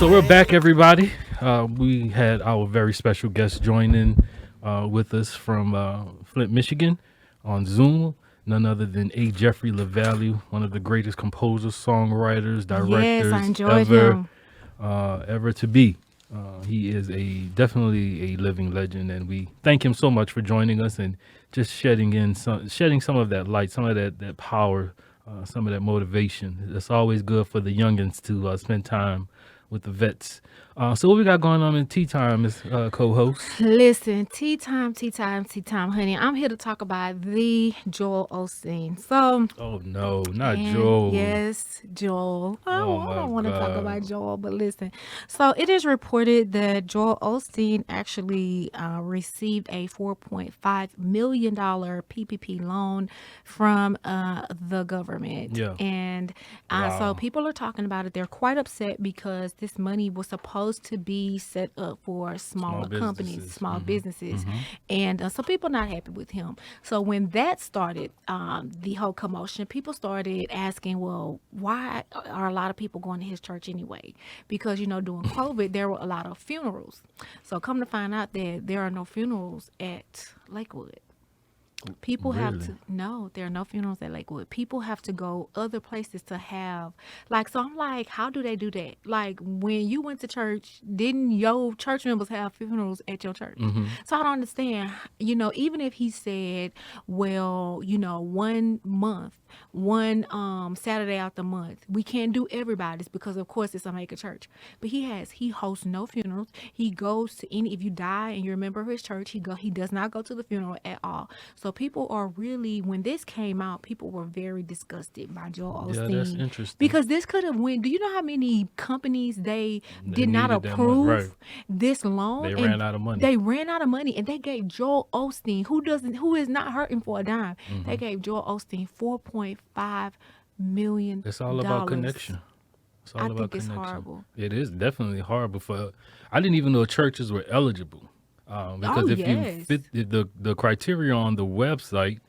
So we're back, everybody. We had our very special guest join in with us from Flint, Michigan, on Zoom. None other than A. Jeffrey LaValle, one of the greatest composers, songwriters, Yes, I directors enjoyed him. ever to be. He is definitely a living legend, and we thank him so much for joining us and just shedding some of that light, some of that power, some of that motivation. It's always good for the youngins to spend time with the vets. So what we got going on in tea time, Miss co-host? Listen, tea time, honey. I'm here to talk about the Joel Osteen. So, Oh no, not and Joel. yes, Joel. Oh I my don't want to talk God. about Joel, but listen. So it is reported that Joel Osteen actually received a $4.5 million PPP loan from the government, Yeah. and so Wow. people are talking about it. They're quite upset because this money was supposed to be set up for Small smaller companies, businesses. small Mm-hmm. businesses, Mm-hmm. and so people not happy with him. So when that started, the whole commotion, people started asking, well, why are a lot of people going to his church anyway? Because during COVID, there were a lot of funerals. So come to find out that there are no funerals at Lakewood. People have Really? to no, there are no funerals at Lakewood. People have to go other places to have, like, so I'm like, how do they do that? Like, when you went to church, didn't your church members have funerals at your church? Mm-hmm. So I don't understand. Even if he said, well, 1 month, one Saturday out the month, we can't do everybody's because of course it's a mega church. But he hosts no funerals. He goes to any, if you die and you're a member of his church, he does not go to the funeral at all. So people are really, when this came out, people were very disgusted by Joel Yeah, that's Osteen interesting. because this could have went. Do you know how many companies they They did not needed that money, right? approve this loan, They ran and out of money. they ran out of money, and they gave Joel Osteen, who is not hurting for a dime, they Mm-hmm. gave Joel Osteen $4.5 million. It's all about connection. It's I all about think it's connection. horrible. It is definitely horrible for. I didn't even know churches were eligible, Oh because if you yes. fit the criteria on the website,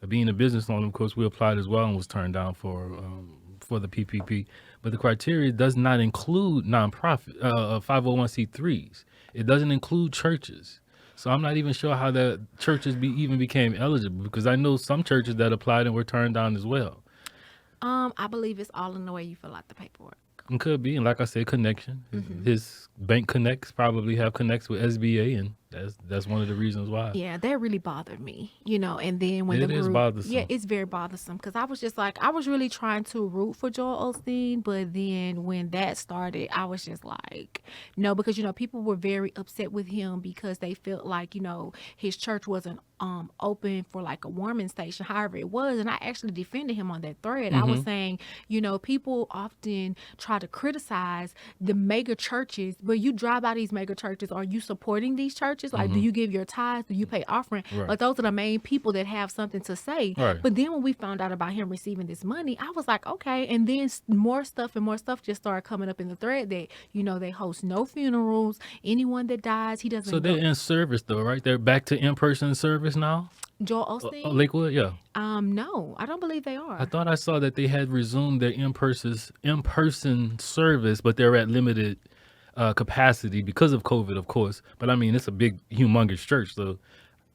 being a business loan, of course, we applied as well and was turned down for the PPP. But the criteria does not include nonprofit 501c3s. It doesn't include churches. So I'm not even sure how the churches even became eligible because I know some churches that applied and were turned down as well. I believe it's all in the way you fill out the paperwork. It could be, and like I said, connection. His bank connects probably have connects with SBA, and that's one of the reasons why. Yeah, that really bothered me, and then when the It is group, yeah, bothersome. it's very bothersome because I was just like, I was really trying to root for Joel Osteen, but then when that started, I was just like, no, because, people were very upset with him because they felt like, his church wasn't open for like a warming station, however it was. And I actually defended him on that thread. I was Hmm. saying, people often try to criticize the mega churches, but you drive by these mega churches, are you supporting these churches? Like, do Hmm. you give your tithes? Do you pay offering? Right. Like, those are the main people that have something to say. Right. But then when we found out about him receiving this money, I was like, okay. And then more stuff and more stuff just started coming up in the thread that, they host no funerals. Anyone that dies, he So doesn't they're go. in service though, right? They're back to in-person service now. Joel Osteen? Lakewood, yeah. No, I don't believe they I are. thought I saw that they had resumed their in-person service, but they're at limited capacity because of COVID, of course. But I mean, it's a big, humongous church, so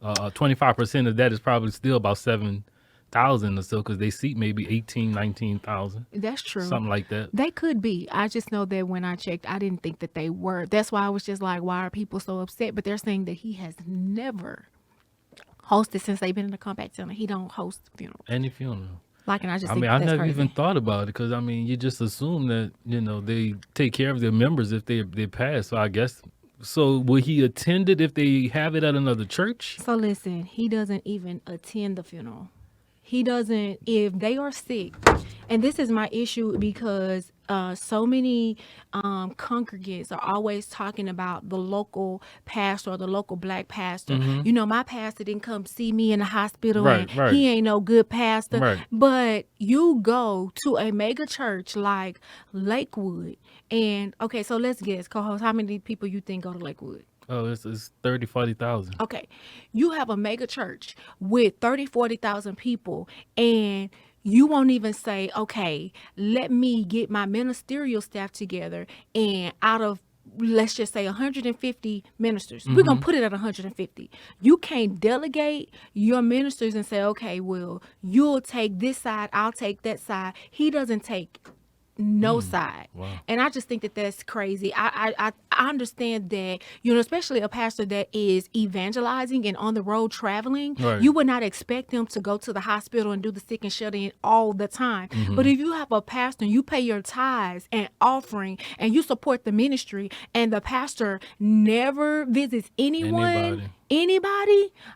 25% of that is probably still about 7,000 or so because they seat maybe 18, 19,000, That's true. something like that. They could be. I just know that when I checked, I didn't think that they were. That's why I was just like, why are people so upset? But they're saying that he has never hosted since they've been in the compact center. He don't host funerals. Any funeral. Like, and I just I think mean, that I that's never even crazy. thought about it because I mean, you just assume that they take care of their members if they pass. So I guess so. Will he attend it if they have it at another church? So listen, he doesn't even attend the funeral. He doesn't, if they are sick, and this is my issue because so many congregants are always talking about the local pastor or the local black pastor. Mm-hmm. My pastor didn't come see me in the hospital and Right, right, he ain't no good pastor. right. But you go to a mega church like Lakewood, and okay, so let's guess, co-host, how many people you think go to Lakewood? Oh, it's 30, 40,000. Okay, you have a mega church with 30, 40,000 people, and you won't even say, okay, let me get my ministerial staff together, and out of, let's just say 150 ministers, we're going to put it at 150. You can't delegate your ministers and say, okay, well, you'll take this side, I'll take that side. He doesn't take no side. Wow. And I just think that that's crazy. I understand that, especially a pastor that is evangelizing and on the road traveling, Right. you would not expect them to go to the hospital and do the sick and shut in all the time. But if you have a pastor and you pay your tithes and offering and you support the ministry, and the pastor never visits anybody,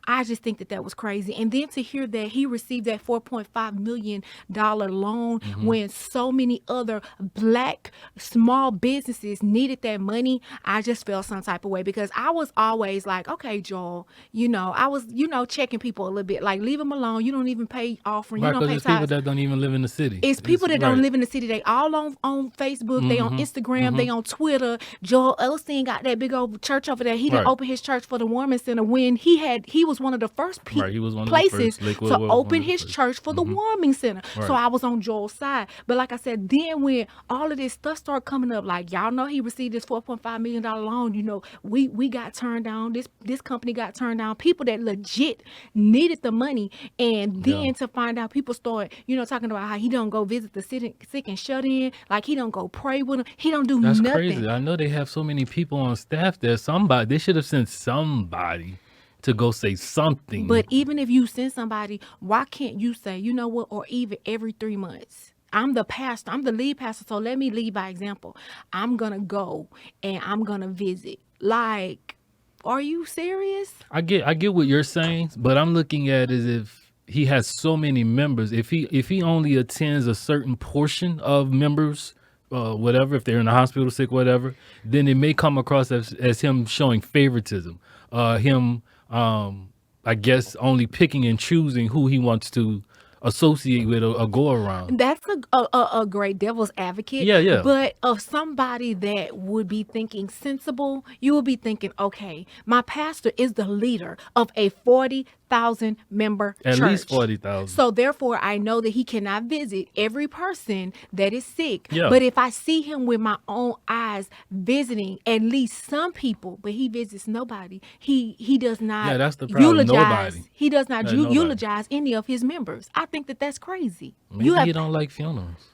I just think that that was crazy. And then to hear that he received that $4.5 million loan when so many other Black small businesses needed that money, I just felt some type of way, because I was always like, okay, Joel, I was, checking people a little bit, like, leave them alone. You don't even pay offering. Right, You don't pay because it's people tithes. that don't even live in the city. It's people that don't right. live in the city. They all on Facebook. They on Instagram. They on Twitter. Joel Osteen got that big old church over there. He didn't Right. open his church for the Warming Center when he was one of the first Right, he was one of the places first. Lakewood to was one open of the his first. church for the Warming Center. So Right. I was on Joel's side. But like I said, then when all of this stuff started coming up, like, y'all know he received this $4.5 million loan. We got turned down. This company got turned down. People that legit needed the money, and then Yeah. to find out people start, talking about how he don't go visit the sick and shut in, like he don't go pray with them. He don't do That's nothing. crazy. I know they have so many people on staff there. They should have sent somebody to go say something. But even if you send somebody, why can't you say, you know what, or even every 3 months? I'm the pastor. I'm the lead pastor. So let me lead by example. I'm going to go and I'm going to visit. Like, are you serious? I get what you're saying, but I'm looking at it as if he has so many members. If he only attends a certain portion of members, whatever, if they're in the hospital sick, whatever, then it may come across as him showing favoritism. Him, I guess, only picking and choosing who he wants to associate with or go around. That's a great devil's advocate. Yeah. But of somebody that would be thinking sensible, you will be thinking, okay, my pastor is the leader of a 40,000 member At church. least 40,000. So therefore, I know that he cannot visit every person that is sick. Yeah. But if I see him with my own eyes visiting at least some people, but he visits nobody, he does not Yeah, that's the problem. eulogize. Nobody. He does not Yeah, nobody. eulogize any of his members. I think that that's crazy. Maybe he don't like funerals.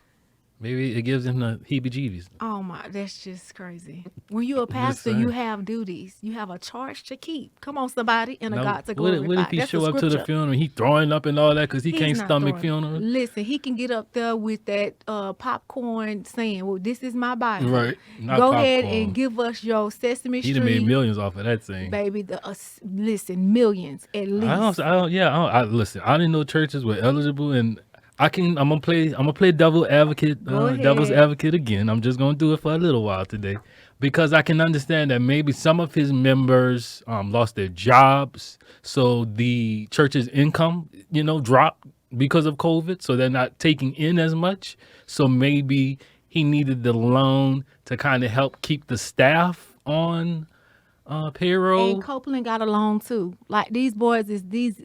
Maybe it gives him the heebie-jeebies. Oh my, that's just crazy. When you're a pastor, saying. you have duties. You have a charge to keep. Come on, somebody, and a Now, God to what glorify. if he That's show the up to the scripture. funeral and he throwing up and all that because he He's can't not stomach throwing- funerals? Listen, he can get up there with that popcorn saying, well, this is my Bible. Right. Not Go ahead popcorn. and give us your Sesame He done made Street. millions off of that thing. Baby, listen, millions at least. Listen, I didn't know churches were eligible, and I'm gonna play devil's advocate again. I'm just gonna do it for a little while today, because I can understand that maybe some of his members lost their jobs, so the church's income, dropped because of COVID, so they're not taking in as much. So maybe he needed the loan to kind of help keep the staff on payroll. And Copeland got a loan too. Like these boys is this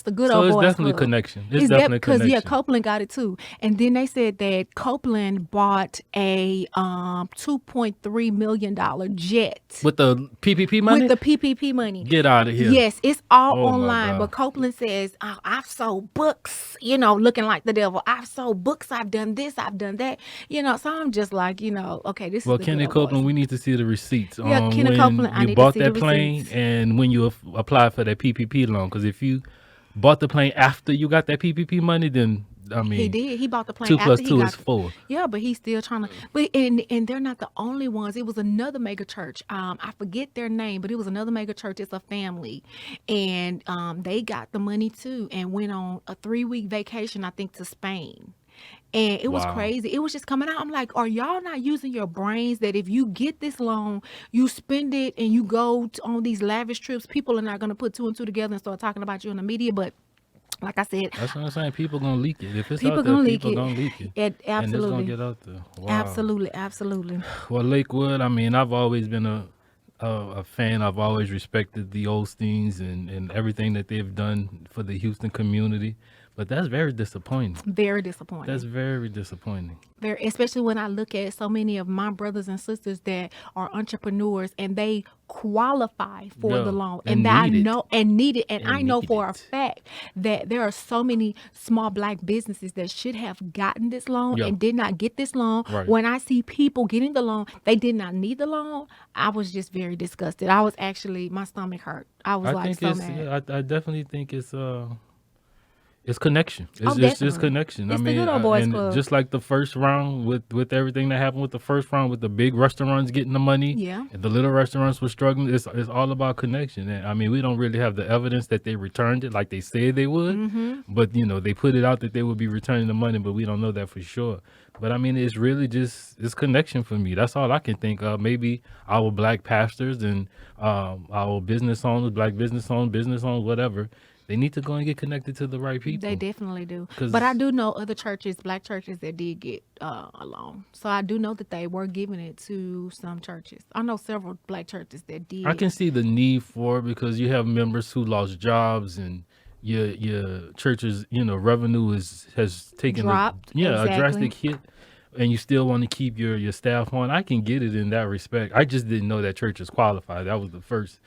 the good So old it's boys definitely club. connection. It's definitely because connection. Copeland got it too. And then they said that Copeland bought a $2.3 million jet With the PPP money? with the PPP money. Get out of here. Yes, it's all Oh, my online. God. But Copeland says, I've sold books, looking like the devil. I've sold books. I've done this. I've done that. So I'm just like, okay, this Well, is the Kenny good old boys. Copeland, we need to see the receipts. Yeah, Kenny when Copeland, I you need to bought see that the plane receipts. and when you applied for that PPP loan. Because if you bought the plane after you got that PPP money, then I mean, He did. He bought the plane 2 after plus he 2 got is 4. Yeah, but he's still trying to. But and they're not the only ones. It was another mega church. I forget their name, but it was another mega church. It's a family, and they got the money too, and went on a 3-week vacation, I think, to Spain. And it was Wow. crazy. It was just coming out. I'm like, are y'all not using your brains that if you get this loan, you spend it and you go on these lavish trips, people are not going to put 2 and 2 together and start talking about you in the media. But like I said, That's what I'm saying. People gonna leak it. If it's people out there, gonna leak people it. gonna leak it. And it's Absolutely. gonna get out there. Wow. Absolutely. Well, Lakewood, I mean, I've always been a fan. I've always respected the Osteens and everything that they've done for the Houston community. But that's very disappointing. Very disappointing. That's very disappointing. Very, especially when I look at so many of my brothers and sisters that are entrepreneurs and they qualify for Yeah, the loan, and and I need it. know and need it, and And I know need for a it. fact that there are so many small Black businesses that should have gotten this loan Yeah. and did not get this loan. Right. When I see people getting the loan, they did not need the loan. I was just very disgusted. I was actually, my stomach hurt. I was I like think so it's mad. I definitely think it's connection. Oh, It's just definitely. connection. It's I the mean, good old boys and club. just like the first round with everything that happened with the first round with the big restaurants getting the money, Yeah. and the little restaurants were struggling. It's all about connection. And I mean, we don't really have the evidence that they returned it like they said they would, but they put it out that they would be returning the money, but we don't know that for sure. But I mean, it's really just it's connection for me. That's all I can think of. Maybe our Black pastors and our business owners, Black business owners, whatever. They need to go and get connected to the right people. They definitely do. 'Cause- But I do know other churches, Black churches, that did get a loan. So I do know that they were giving it to some churches. I know several Black churches that did. I can see the need for it because you have members who lost jobs and your church's revenue has taken Dropped, a exactly. drastic hit, and you still want to keep your staff on. I can get it in that respect. I just didn't know that churches qualified. That was the first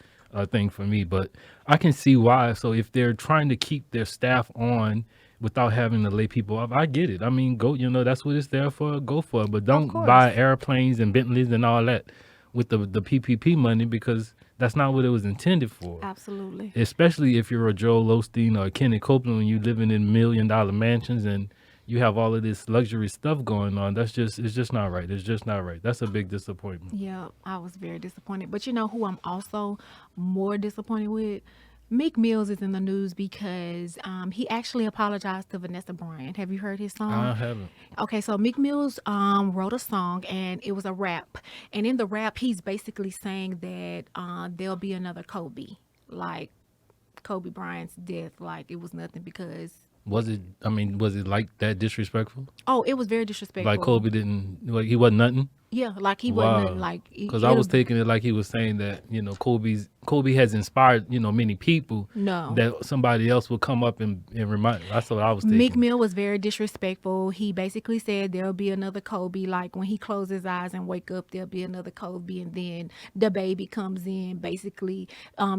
thing for me, but I can see why. So if they're trying to keep their staff on without having to lay people off, I get it. I mean, go, that's what it's there for. Go for it, but don't course. buy airplanes and Bentleys and all that with the PPP money because that's not what it was intended for. Absolutely. Especially if you're a Joel Osteen or a Kenny Copeland and you're living in $1 million mansions and you have all of this luxury stuff going on. It's just not right. It's just not right. That's a big disappointment. Yeah, I was very disappointed. But you know who I'm also more disappointed with? Meek Mills is in the news because he actually apologized to Vanessa Bryant. Have you heard his song? I haven't. Okay, so Meek Mills wrote a song and it was a rap. And in the rap, he's basically saying that there'll be another Kobe. Like Kobe Bryant's death, like it was nothing because... Was it like that disrespectful? Oh, it was very disrespectful. Like Kobe he wasn't nothing? Yeah, like he wasn't Wow. nothing, like... Because I was taking it like he was saying that, Kobe has inspired, many people. No. That somebody else will come up and remind. That's what I was thinking. Meek Mill was very disrespectful. He basically said there'll be another Kobe. Like when he closes his eyes and wake up, there'll be another Kobe. And then the baby comes in, basically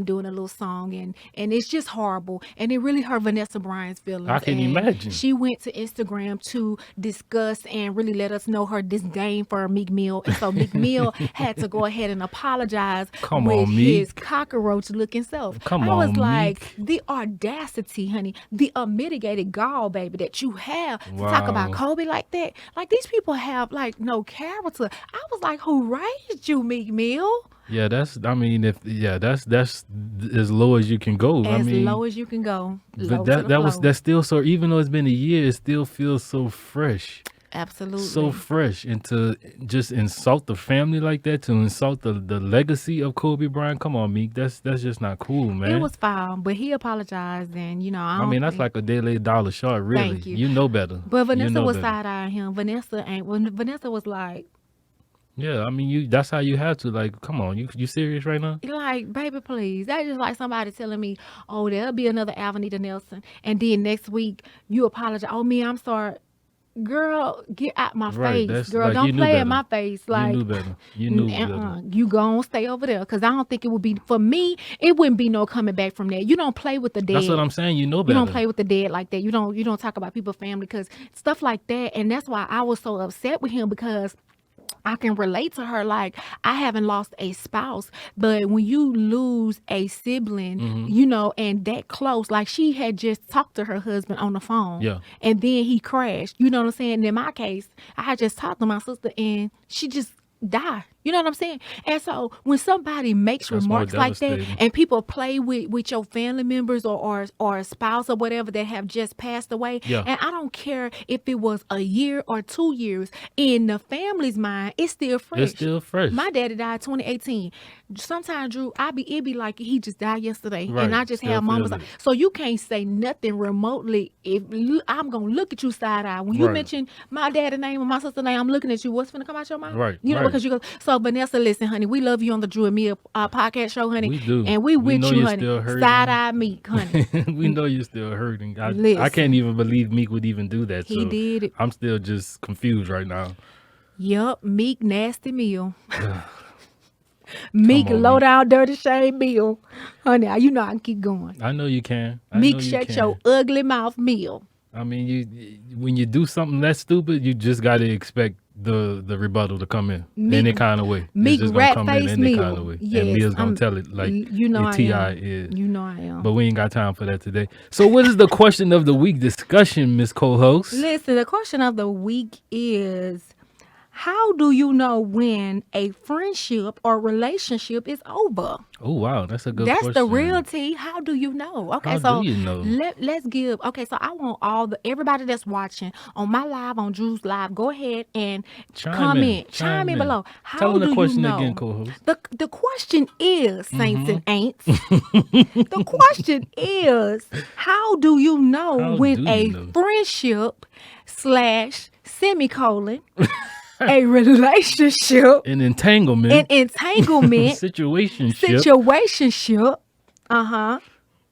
doing a little song, and it's just horrible. And it really hurt Vanessa Bryant's feelings. I can And imagine. She went to Instagram to discuss and really let us know her disdain for Meek Mill. And so Meek Mill had to go ahead and apologize Come with on, Meek. his cockroach looking self. Come I was on, like, Meek. the audacity, honey, the unmitigated gall, baby, that you have to talk about Wow. Kobe like that. Like these people have like no character. I was like, who raised you, Meek Mill? Yeah, that's as low as you can go. As low as you can go. But that's still so. Even though it's been a year, it still feels so fresh. Absolutely. So fresh, and to just insult the family like that, to insult the legacy of Kobe Bryant. Come on, Meek, that's just not cool, man. It was foul, but he apologized, and I mean, that's like a daily dollar short, really. Thank you. You know better. But Vanessa You know was better. side-eyeing him. Vanessa was like, Yeah, I mean, that's how you have to. Like, come on, you serious right now? like, baby, please. That's just like somebody telling me, oh, there'll be another Avenida Nelson. And then next week, you apologize. Oh, me, I'm sorry. Girl, get out my Right, face. that's Girl, like, you don't knew play better. in my face. Like, you knew better. You knew better. You gon' stay over there. Because I don't think it would be, for me, it wouldn't be no coming back from there. You don't play with the dead. That's what I'm saying. You know You better. don't play with the dead like that. You don't talk about people's family, because stuff like that. And that's why I was so upset with him, because I can relate to her. Like, I haven't lost a spouse, but when you lose a sibling, Mm-hmm. And that close, like she had just talked to her husband on the phone, Yeah. and then he crashed. You know what I'm saying? And in my case, I had just talked to my sister, and she just died. You know what I'm saying? And so when somebody makes That's more remarks like that, devastating. and people play with your family members or a spouse or whatever that have just passed away, Yeah. and I don't care if it was a year or 2 years, in the family's mind, it's still fresh. It's still fresh. My daddy died 2018. Sometimes, Drew, it be like he just died yesterday, Right. and I just Still have moments. feel Like, it. so you can't say nothing remotely. If I'm gonna look at you side eye when you Right. mention my dad's name or my sister's name, I'm looking at you. What's gonna come out your mouth? Right, You know, right. because you go. So So Vanessa, listen, honey, we love you on the Drew and Mia podcast show, honey. We do. And we with know you, you're honey. still hurting. Side-eye Meek, honey. We know you're still hurting. I Listen. can't even believe Meek would even do that. He so did it. I'm still just confused right now. Yup, Meek Nasty Meal. Meek on, Low Meek. Down Dirty Shame Meal. Honey, you know I can keep going. I know you can. Meek shut your ugly mouth meal. I mean, when you do something that stupid, you just got to expect the rebuttal to come in any kind of way. Meek it's just gonna rat come face in any meal. kind of way. Yes, and Mia's gonna tell it like you know I Ti am. is. You know I am. But we ain't got time for that today. So what is the question of the week discussion, Miss Co-host? Listen, the question of the week is, how do you know when a friendship or relationship is over? Oh wow, that's a good That's question. the real tea. How do you know? Okay, How so do you know? let's give. Okay, so I want everybody that's watching on my live, on Drew's live, go ahead and comment, chime in below. How Tell them do the question you know? again, co-host. The question is, saints and ain'ts. The question is, how do you know How when do a you know? friendship / semicolon a relationship, An entanglement, an entanglement, situationship.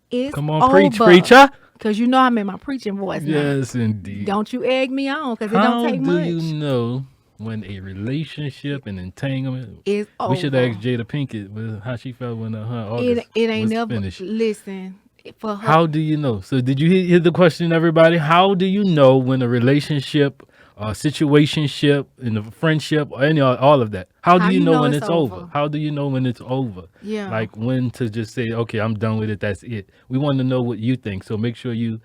is Come on, over. preacher. Because you know I'm in my preaching voice now. Yes, indeed. Don't you egg me on, because it How don't take do much. you know when a relationship, an entanglement Is over. We should ask Jada Pinkett with how she felt when her August It ain't was never. finished. Listen, for her. How do you know? So did you hear the question, everybody? How do you know when a relationship, situationship, in a friendship, or all of that? How do you know when it's over? How do you know when it's over? Yeah. Like when to just say, okay, I'm done with it. That's it. We want to know what you think. So make sure you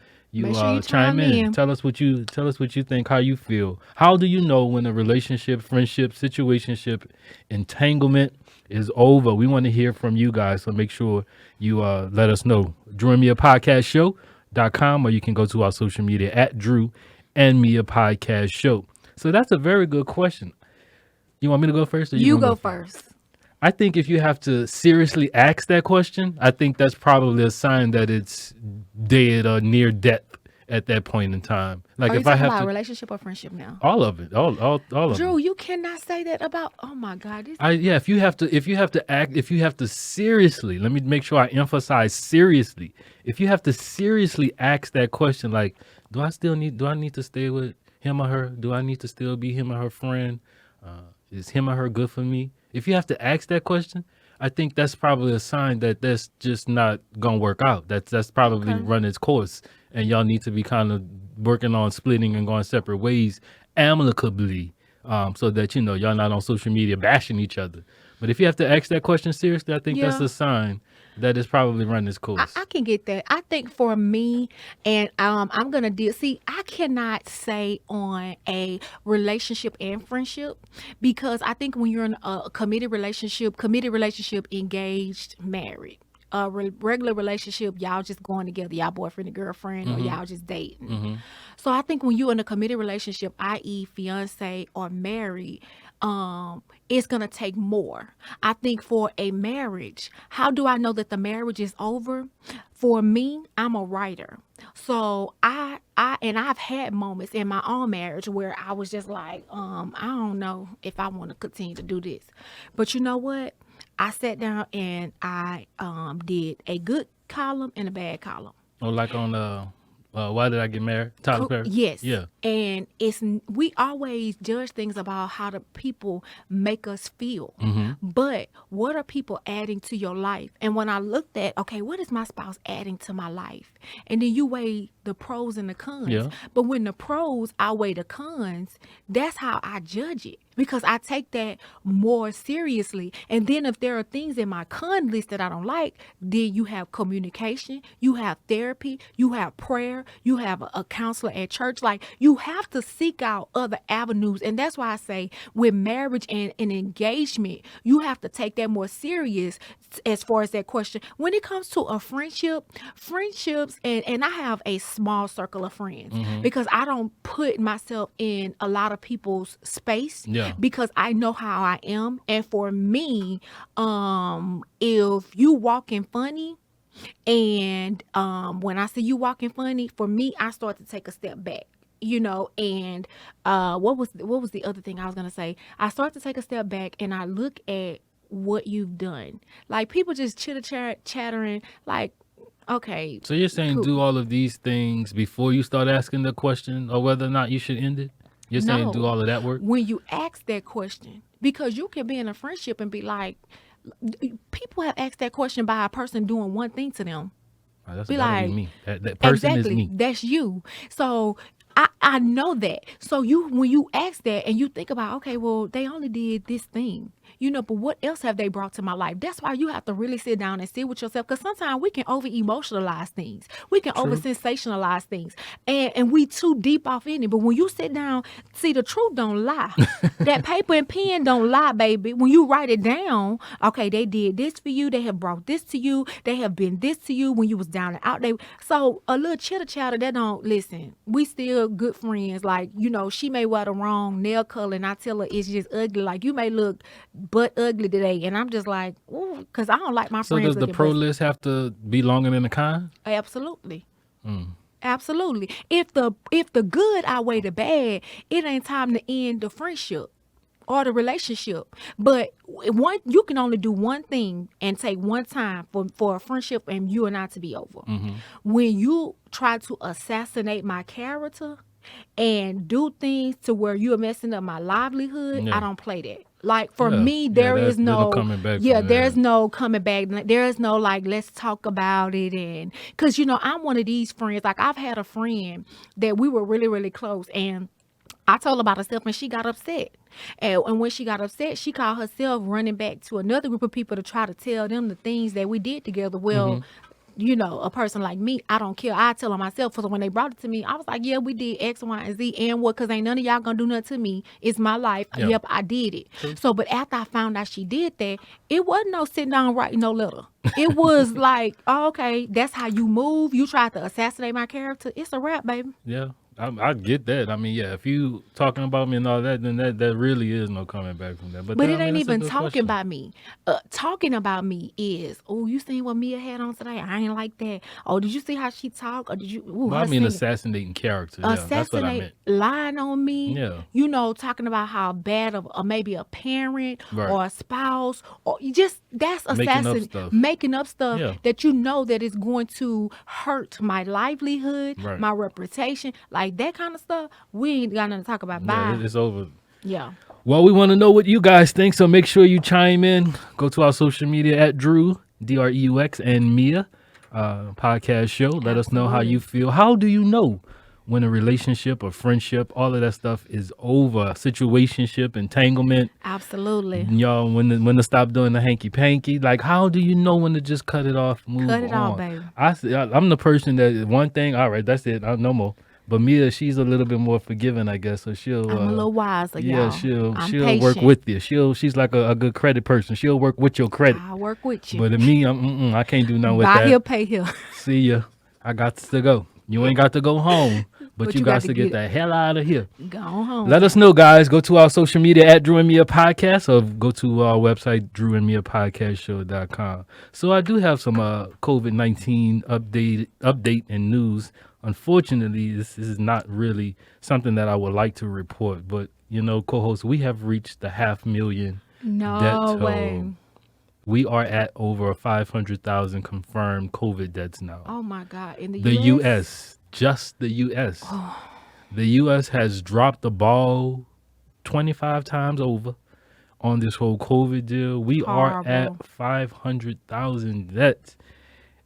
chime in. Tell us what you think, how you feel. How do you know when a relationship, friendship, situationship, entanglement is over? We want to hear from you guys. So make sure you let us know. DreuxandMiaPodcastShow.com, or you can go to our social media at Drew and Mia Podcast Show. So that's a very good question. You want me to go first? Or you go first. I think if you have to seriously ask that question, I think that's probably a sign that it's dead or near death at that point in time. Like Are you if I talking have about to, relationship or friendship now? all of it, all of Drew, it. you cannot say that about. Oh my God. If you have to seriously, let me make sure I emphasize seriously. If you have to seriously ask that question, like, do I need to stay with him or her? Do I need to still be him or her friend? Is him or her good for me? If you have to ask that question, I think that's probably a sign that that's just not gonna work out. That's probably run its course, and y'all need to be kind of working on splitting and going separate ways amicably, so that y'all not on social media bashing each other. But if you have to ask that question seriously, I think that's a sign that it's probably run its course. I can get that. I think for me, and I'm gonna deal. See, I cannot say on a relationship and friendship, because I think when you're in a committed relationship, engaged, married. A regular relationship, y'all just going together, y'all boyfriend and girlfriend, or y'all just dating. So I think when you're in a committed relationship, i.e. fiance or married, it's gonna take more. I think for a marriage, how do I know that the marriage is over? For me, I'm a writer. So I've had moments in my own marriage where I was just like, I don't know if I want to continue to do this. But you know what? I sat down and I did a good column and a bad column. Oh, like on Why Did I Get Married? Tyler Perry? Yes. Yeah. And we always judge things about how the people make us feel. But what are people adding to your life? And when I looked at, okay, what is my spouse adding to my life? And then you weigh the pros and the cons. Yeah. But when the pros outweigh the cons, that's how I judge it. Because I take that more seriously. And then if there are things in my con list that I don't like, then you have communication, you have therapy, you have prayer, you have a counselor at church. Like, you have to seek out other avenues. And that's why I say with marriage and engagement, you have to take that more serious as far as that question. When it comes to a friendships, and I have a small circle of friends because I don't put myself in a lot of people's space. Yeah. Because I know how I am. And for me, if you walking funny, and when I see you walking funny, for me, I start to take a step back. And what was the other thing I was gonna say? I start to take a step back and I look at what you've done. Like people just chattering, like, okay, So you're saying cool. do all of these things before you start asking the question or whether or not you should end it? You're saying do No, all of that work? when you ask that question, because you can be in a friendship and be like, people have asked that question by a person doing one thing to them. Be That'll be like, me. That person is exactly, me. that's you. So I know that. So when you ask that and you think about, okay, well, they only did this thing, but what else have they brought to my life? That's why you have to really sit down and sit with yourself, because sometimes we can over emotionalize things, we can over True. sensationalize things, and we too deep off in it. But when you sit down, see, the truth don't lie. That paper and pen don't lie, baby. When you write it down, okay, they did this for you, they have brought this to you, they have been this to you when you was down and out. So a little chitter chatter that don't listen. We still good friends. Like, she may wear the wrong nail color and I tell her it's just ugly. Like, you may look butt ugly today. And I'm just like, ooh, because I don't like my So friends does the looking pro butt. list have to be longer than the con? Absolutely. Absolutely. If the good outweigh the bad, it ain't time to end the friendship or the relationship. But you can only do one thing and take one time for a friendship and you and I to be over. When you try to assassinate my character and do things to where you're messing up my livelihood, I Yeah. don't play that. Like, for Yeah. me, Yeah, there is that's little no, coming back yeah, from there's that. no coming back. There is no, like, let's talk about it. And because, I'm one of these friends. Like, I've had a friend that we were really, really close. And I told her about herself and she got upset. And when she got upset, she called herself running back to another group of people to try to tell them the things that we did together. Well, a person like me, I don't care. I tell her myself. So when they brought it to me, I was like, yeah, we did X, Y, and Z. And what? Because ain't none of y'all going to do nothing to me. It's my life. Yeah. Yep, I did it. True. So, but after I found out she did that, it wasn't no sitting down writing no letter. It was like, oh, okay, that's how you move. You tried to assassinate my character. It's a wrap, baby. Yeah. I get that. I mean, yeah, if you talking about me and all that, then that really is no coming back from that. But But I it mean, ain't that's a even good talking question. about me. Talking about me is, oh, you seen what Mia had on today? I ain't like that. Oh, did you see how she talk? Or did you, Well, I her mean, singing? assassinating character. Yeah, that's what I Assassinate, meant. lying on me, Yeah. talking about how bad of maybe a parent Right. or a spouse, or you just, that's Making up stuff. making up stuff Yeah. that that is going to hurt my livelihood, Right. my reputation, like that kind of stuff. We ain't got nothing to talk about. Yeah, Bye. it's over. Yeah. Well, we want to know what you guys think, so make sure you chime in. Go to our social media at Dreux, Dreux, and Mia podcast show. Let us know how Absolutely. you feel. How do you know when a relationship or friendship, all of that stuff is over? Situationship, entanglement. Absolutely. Y'all, when to stop doing the hanky panky. Like, how do you know when to just cut it off, move Cut it on? off, baby. I'm the person that one thing. All right, that's it. No more. But Mia, she's a little bit more forgiving, I guess. So she'll. I'm a little wiser, Yeah, y'all. I'm she'll work patient. with you. She's like a good credit person. She'll work with your credit. I'll work with you. But to me, I can't do nothing with Buy that. here, pay here. See ya. I got to go. You ain't got to go home, but you got to get it. the hell out of here. Go home. Let us know, guys. Go to our social media at Drew and Mia Podcast, or go to our website, DreuxandMiaPodcastShow.com. So I do have some COVID-19 update and news. Unfortunately, this is not really something that I would like to report, but co-host, we have reached the 500,000 No death toll. way. We are at over 500,000 confirmed COVID deaths now. Oh my God. In the U.S., just the U.S. The U.S. has dropped the ball 25 times over on this whole COVID deal. We are Horrible. at 500,000 deaths,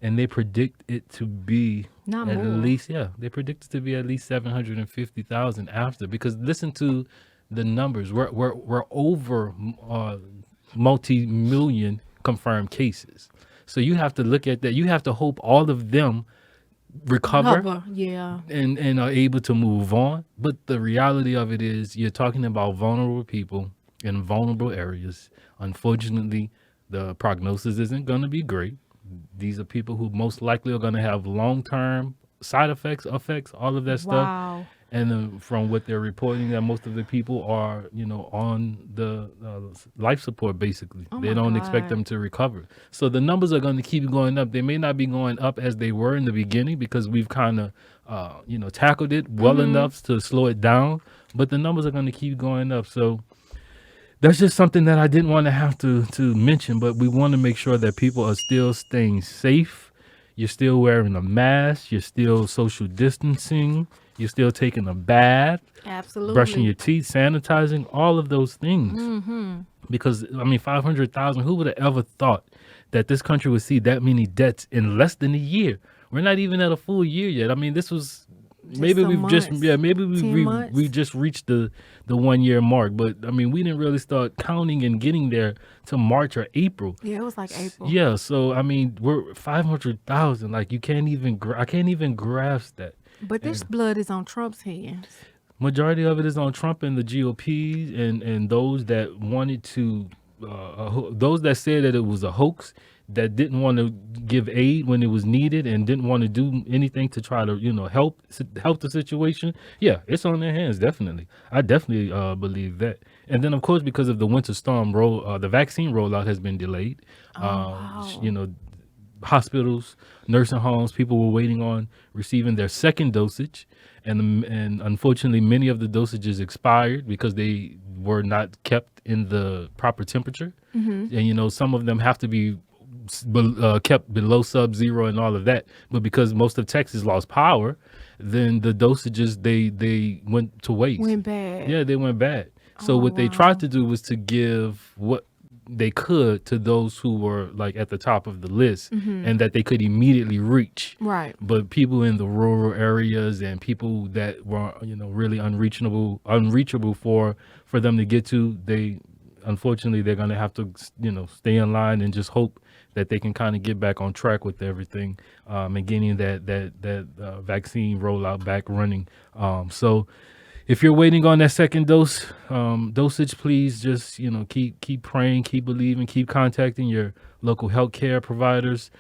and they predict it to be Not at more. least, they predict it to be at least 750,000 after. Because listen to the numbers. We're over multi-million confirmed cases. So you have to look at that. You have to hope all of them recover Yeah. and are able to move on. But the reality of it is you're talking about vulnerable people in vulnerable areas. Unfortunately, the prognosis isn't going to be great. These are people who most likely are going to have long-term side effects, all of that stuff. Wow. And from what they're reporting, that most of the people are, on the life support. Basically, Oh they my don't expect God. them to recover. So the numbers are going to keep going up. They may not be going up as they were in the beginning because we've kind of, tackled it well Mm-hmm. enough to slow it down. But the numbers are going to keep going up. So that's just something that I didn't want to have to mention. But we want to make sure that people are still staying safe. You're still wearing a mask. You're still social distancing. You're still taking a bath, brushing Absolutely. your teeth, sanitizing, all of those things. Mm-hmm. Because, I mean, 500,000, who would have ever thought that this country would see that many deaths in less than a year? We're not even at a full year yet. I mean, this was Just some months. maybe 10 months. we just reached the 1 year mark, but I mean, we didn't really start counting and getting there till March or April. Yeah, it was like April. Yeah, so I mean, we're 500,000. Like, you can't even I can't even grasp that. But this blood is on Trump's hands. Majority of it is on Trump and the GOP and those that wanted to, those that said that it was a hoax, that didn't want to give aid when it was needed and didn't want to do anything to try to, help the situation. Yeah, it's on their hands, definitely. I definitely believe that. And then, of course, because of the winter storm the vaccine rollout has been delayed. Oh, wow. Hospitals, nursing homes, people were waiting on receiving their second dosage, and unfortunately, many of the dosages expired because they were not kept in the proper temperature, and some of them have to be kept below sub-zero and all of that. But because most of Texas lost power, then the dosages they went to waste. Went bad. Yeah, they went bad. So Oh, what they wow. tried to do was to give what they could to those who were like at the top of the list and that they could immediately reach. Right. But people in the rural areas and people that were, really unreachable for them to get to, unfortunately they're going to have to, stay in line and just hope that they can kind of get back on track with everything, and getting that vaccine rollout back running. So if you're waiting on that second dosage, please just, keep praying, keep believing, keep contacting your local healthcare providers,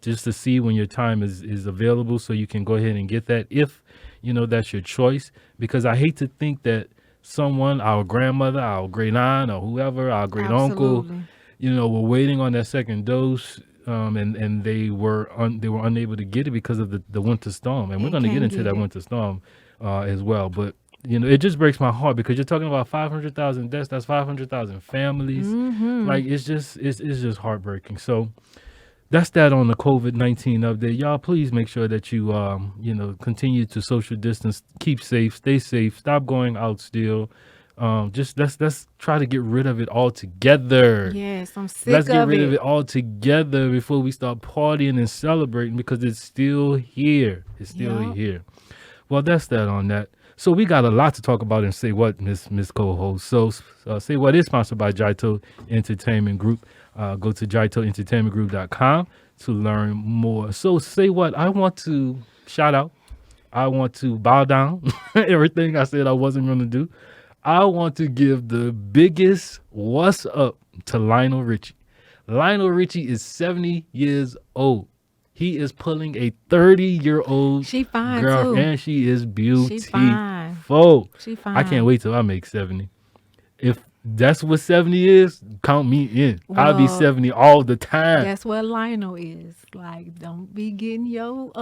just to see when your time is available so you can go ahead and get that if, that's your choice. Because I hate to think that someone, our grandmother, our great aunt, or whoever, our great uncle, Absolutely. were waiting on that second dose, and they were unable to get it because of the winter storm. And we're And going to get can't into get that it. winter storm as well. But it just breaks my heart because you're talking about 500,000 deaths. That's 500,000 families. Like, it's just heartbreaking. So that's that on the COVID-19 update. Y'all, please make sure that you continue to social distance, keep safe, stay safe, stop going out still. Just let's try to get rid of it altogether. Yes, I'm sick Let's get of rid of it. it altogether before we start partying and celebrating, because it's still here. It's still Yup. here. Well, that's that on that. So we got a lot to talk about and Say What, Miss Co-host. So Say What is sponsored by Jaito Entertainment Group. Go to jaitoentertainmentgroup.com to learn more. So Say What, I want to shout out. I want to bow down everything I said I wasn't going to do. I want to give the biggest what's up to Lionel Richie. Lionel Richie is 70 years old. He is pulling a 30-year-old She fine girl, too. and she is She fine. beautiful. She fine. I can't wait till I make 70. If that's what 70 is, count me in. I'll be Well, 70 all the time. that's what Lionel is. Like, don't be getting your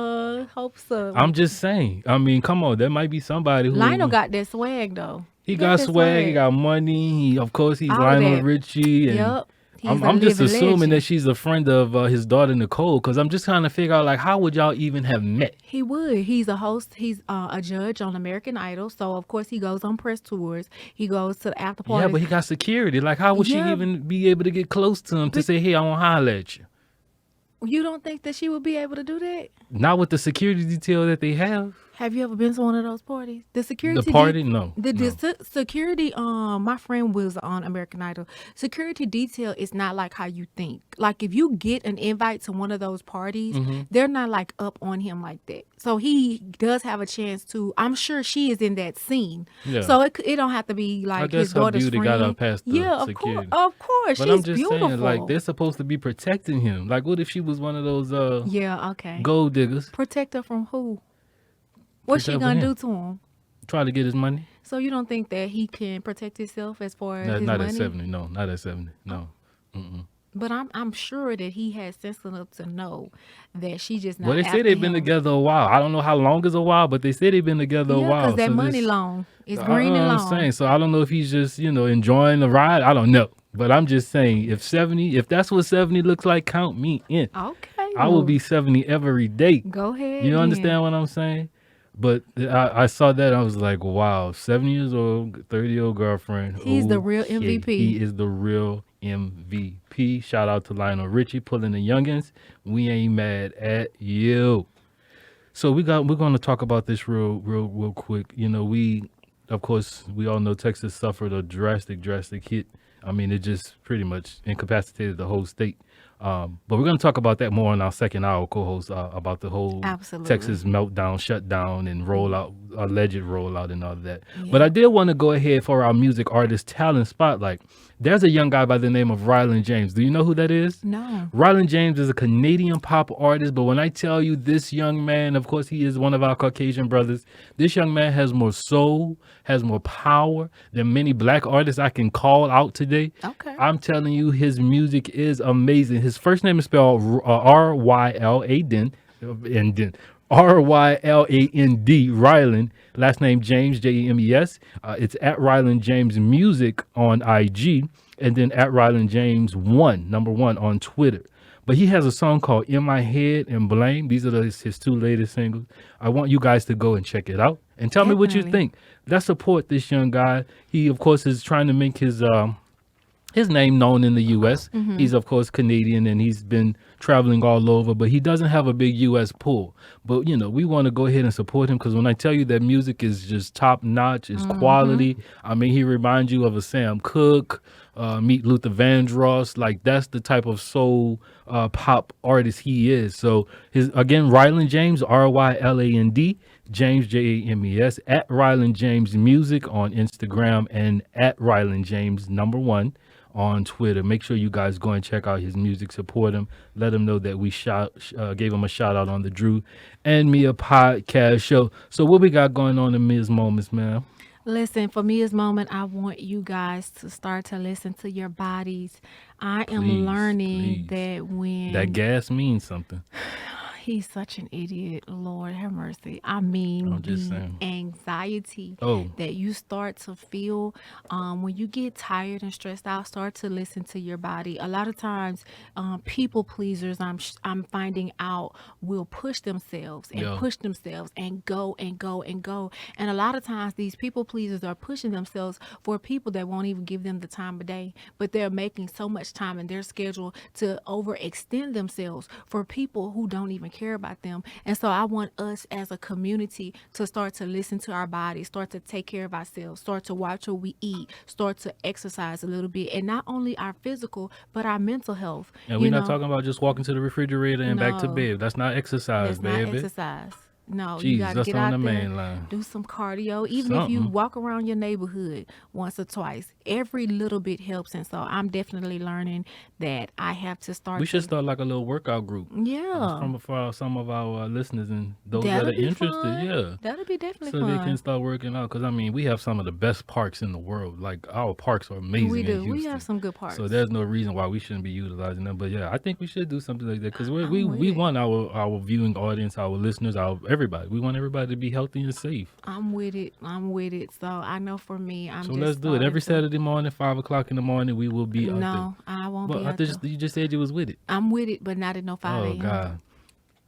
hopes up. I'm just saying. I mean, come on. There might be somebody who Lionel got that swag though. he got that swag, he got money. Of course, he's All Lionel that. Richie, and Yep. He's I'm a just living assuming legend. that she's a friend of his daughter Nicole, because I'm just trying to figure out, like, how would y'all even have met? He would. He's a host. He's a judge on American Idol. So of course he goes on press tours. He goes to the after Yeah, parties. but he got security. Like, how would she Yeah. even be able to get close to him to say, "Hey, I want to holler at you"? You don't think that she would be able to do that? Not with the security detail that they have. Have you ever been to one of those parties? The security. The party, no. Security. My friend was on American Idol. Security detail is not like how you think. Like if you get an invite to one of those parties, they're not like up on him like that. So he does have a chance to. I'm sure she is in that scene. Yeah. So it don't have to be like guess his her daughter's beauty friend. got her past the yeah, of security. course, of course. But She's I'm just beautiful. saying, like, they're supposed to be protecting him. Like, what if she was one of those yeah, okay. gold diggers? Protect her from who? What's she Protect gonna him. do to him? Try to get his money. So you don't think that he can protect himself as far as his Not money? at 70. No, not at 70. No. But I'm sure that he has sense enough to know that she just not Well, they say after they've been him. together a while. I don't know how long is a while, but they say they've been together a Yeah, because while. that So money this, long. It's green and I'm long. saying. So I don't know if he's just, enjoying the ride. I don't know. But I'm just saying, if that's what 70 looks like, count me in. Okay. I will be 70 every day. Go ahead. You then. understand what I'm saying? But I saw that. I was like, wow, 70 years old, 30-year-old girlfriend. He's the real Okay, MVP. He is the real MVP. Shout out to Lionel Richie pulling the youngins. We ain't mad at you. So we're going to talk about this real quick. Of course, we all know Texas suffered a drastic hit. I mean, it just pretty much incapacitated the whole state. But we're going to talk about that more in our second hour, co-host, about the whole Absolutely. Texas meltdown, shutdown, and alleged rollout and all of that. Yeah. But I did want to go ahead for our music artist talent spotlight. There's a young guy by the name of Ryland James. Do you know who that is? No. Ryland James is a Canadian pop artist, but when I tell you this young man, of course, he is one of our Caucasian brothers. This young man has more soul, has more power than many black artists I can call out today. Okay. I'm telling you, his music is amazing. His first name is spelled R-Y-L-A-N, and then R-Y-L-A-N-D, Ryland. Last name James, J-E-M-E-S. It's at Ryland James Music on IG, and then at Ryland James number 1 on Twitter. But he has a song called In My Head and Blame. These are his 2 latest singles. I want you guys to go and check it out and tell me what you Definitely. think. Let's support this young guy. He, of course, is trying to make his name known in the U.S. Mm-hmm. He's, of course, Canadian, and he's been traveling all over, but he doesn't have a big U.S. pull. But, we want to go ahead and support him because when I tell you that music is just top notch, it's quality. I mean, he reminds you of a Sam Cooke, meet Luther Vandross. Like, that's the type of soul pop artist he is. So, again, Ryland James, R-Y-L-A-N-D, James, J-A-M-E-S, at Ryland James Music on Instagram, and at Ryland James number 1 on Twitter. Make sure you guys go and check out his music, support him, let him know that we gave him a shout out on the Drew and Mia podcast show. So what we got going on in Mia's Moments, man? Listen, for Mia's Moment, I want you guys to start to listen to your bodies. I am learning that when that gas means something. He's such an idiot. Lord have mercy. I mean, I'm just the saying. anxiety Oh. that you start to feel when you get tired and stressed out. Start to listen to your body. A lot of times, people pleasers, I'm finding out, will push themselves and Yeah. push themselves and go and go and go. And a lot of times, these people pleasers are pushing themselves for people that won't even give them the time of day, but they're making so much time in their schedule to overextend themselves for people who don't even care about them. And so I want us as a community to start to listen to our bodies, start to take care of ourselves, start to watch what we eat, start to exercise a little bit, and not only our physical but our mental health. And we're not talking about just walking to the refrigerator and back to No. bed. That's not exercise, That's baby. not exercise. No, Jeez, you got to that's get on out the there, main line. do some cardio. Even if you Something. walk around your neighborhood once or twice, every little bit helps. And so I'm definitely learning that I have to start. We should start like a little workout group. Yeah, For some of our listeners and those that that'll are be interested. fun. Yeah. That'll be definitely So fun. they can start working out. Because, I mean, we have some of the best parks in the world. Like, our parks are amazing We in do. Houston. We have some good parts. So there's no reason why we shouldn't be utilizing them. But, yeah, I think we should do something like that. Because we with it. want our viewing audience, our listeners, everybody. We want everybody to be healthy and safe. I'm with it. So I know for me, I'm So just let's do it. Every starting Saturday morning, 5 o'clock in the morning, we will be to- out No, I won't there. be But out there. you just said you was with it. I'm with it, but not at no 5 Oh, a.m. God.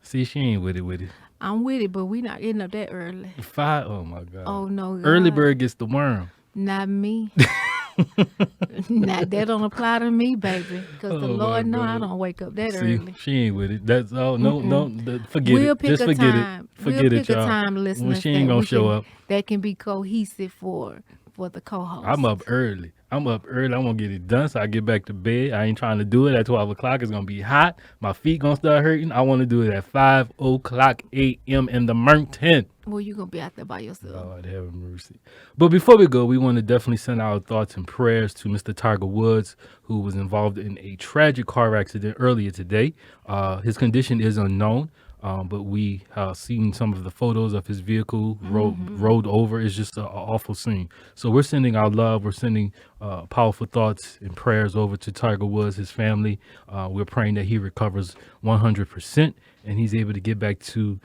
See, she ain't with it. I'm with it, but we not getting up that early. 5, oh, my God. Oh no, God. Early bird gets the worm. Not me. Now that don't apply to me, baby. Because the Oh, my Lord know I God. don't wake up that See, early. she ain't with it. That's all. No, forget We'll it. pick Just a forget time. it. Forget we'll it, pick y'all. a time, listeners. When she ain't gonna show up. That can be cohesive for the co-host. I'm up early. I'm gonna get it done so I get back to bed. I ain't trying to do it at 12 o'clock. It's gonna be hot. My feet gonna start hurting. I want to do it at 5 o'clock a.m. in the mountain. Well, you gonna be out there by yourself. Lord have mercy. But before we go, we want to definitely send our thoughts and prayers to Mr. Tiger Woods, who was involved in a tragic car accident earlier today. His condition is unknown. But we seen some of the photos of his vehicle rolled over. It's just an awful scene. So we're sending our love. We're sending powerful thoughts and prayers over to Tiger Woods, his family. We're praying that he recovers 100% and he's able to get back to,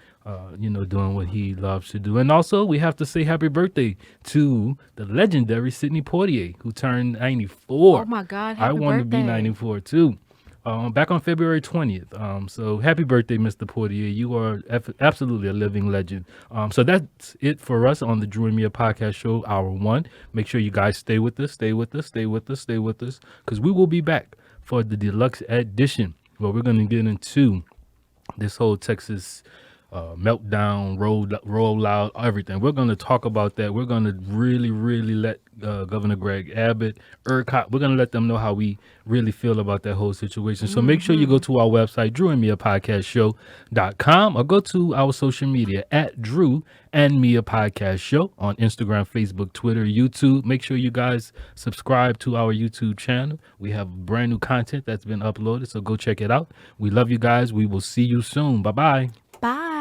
doing what he loves to do. And also, we have to say happy birthday to the legendary Sidney Poitier, who turned 94. Oh my God, I happy want to be birthday. 94 too. Back on February 20th. So happy birthday, Mr. Poitier. You are absolutely a living legend. So that's it for us on the Drew and Mia Podcast Show, Hour 1. Make sure you guys stay with us, because we will be back for the deluxe edition where we're going to get into this whole Texas meltdown, roll out, everything. We're going to talk about that. We're going to really, really let Governor Greg Abbott, ERCOT, we're going to let them know how we really feel about that whole situation. So make sure you go to our website, DreuxandMiaPodcastShow.com, or go to our social media at Drew and Mia Podcast Show on Instagram, Facebook, Twitter, YouTube. Make sure you guys subscribe to our YouTube channel. We have brand new content that's been uploaded, so go check it out. We love you guys. We will see you soon. Bye-bye. Bye.